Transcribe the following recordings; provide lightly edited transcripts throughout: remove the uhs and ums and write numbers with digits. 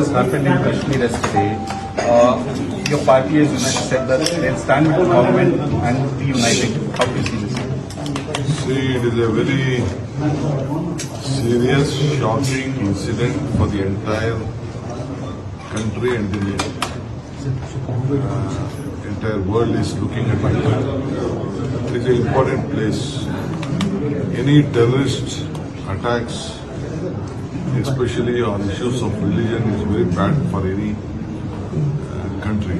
What happened in Kashmir yesterday, your party has said that they'll stand with the government and be united. How do you see this? See, it is a very serious, shocking incident for the entire country and the entire world is looking at it. It is an important place. Any terrorist attacks, especially on issues of religion, is very bad for any country.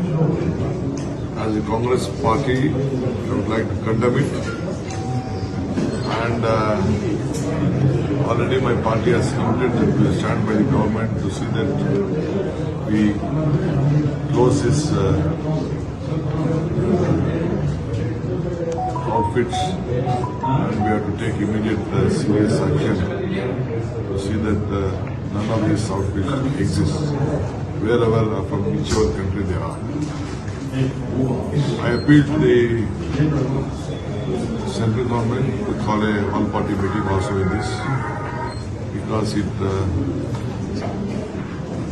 As a Congress party, I would like to condemn it. And already my party has committed that we will stand by the government to see that we close this outfits, and we have to take immediate serious action to see that none of these outfits exist, wherever from whichever country they are. I appeal to the central government to call a one-party meeting also in this, because it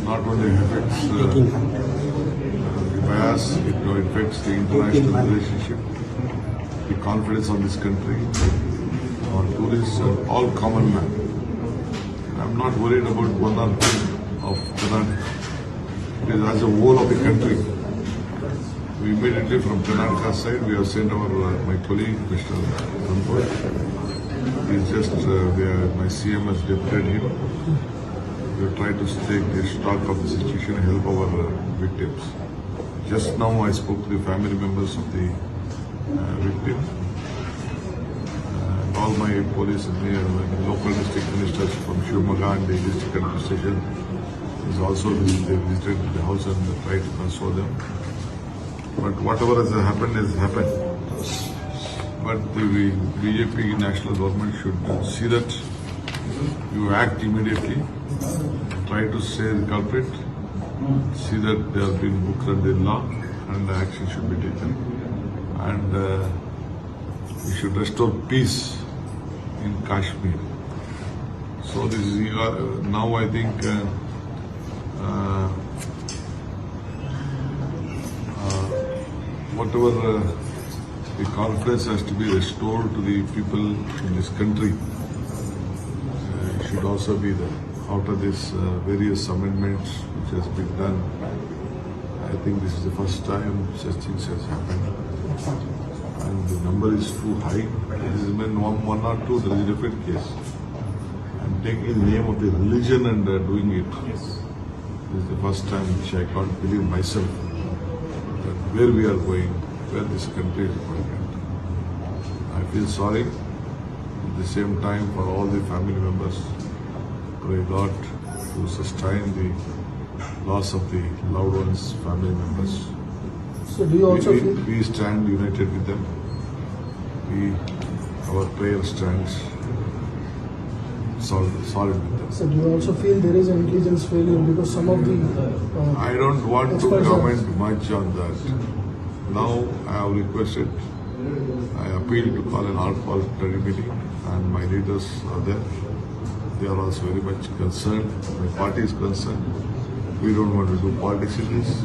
not only affects the bias, it affects the international relationship, the confidence of this country, our tourists and all common men. I'm not worried about one or two of Karnataka. It is as a whole of the country. We immediately from Karnataka side, we have sent our my colleague, Mr. Rampoy. He's just, my CM has deputed him. We have tried to take the stock of the situation and help our victims. Just now I spoke to the family members of the victim. All my police and local district ministers from Shivamogga and the district administration is also visited the house and tried to console them. But whatever has happened has happened. But the BJP national government should see that you act immediately, try to say the culprit, see that they have been booked under law and action should be taken. And we should restore peace in Kashmir. So this is now I think whatever the confidence has to be restored to the people in this country should also be there. After this various amendments which has been done, I think this is the first time such things has happened. And the number is too high. It is when one or two, there is a different case. I'm taking the name of the religion and doing it. This is the first time which I can't believe myself that where we are going, where this country is going. I feel sorry at the same time for all the family members. Pray God to sustain the loss of the loved ones, family members. So do you also feel... We stand united with them. Our prayer stands solid with them. So do you also feel there is an intelligence failure because some of the... I don't want to comment much on that. Now I have requested, I appeal to call an all-party meeting and my leaders are there. They are also very much concerned. My party is concerned. We don't want to do politics in this.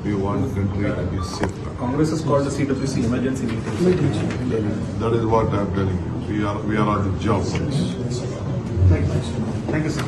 We want the country to be safe. Congress has called the CWC emergency meeting. That is what I am telling you. We are on the job for this. Thank you, sir.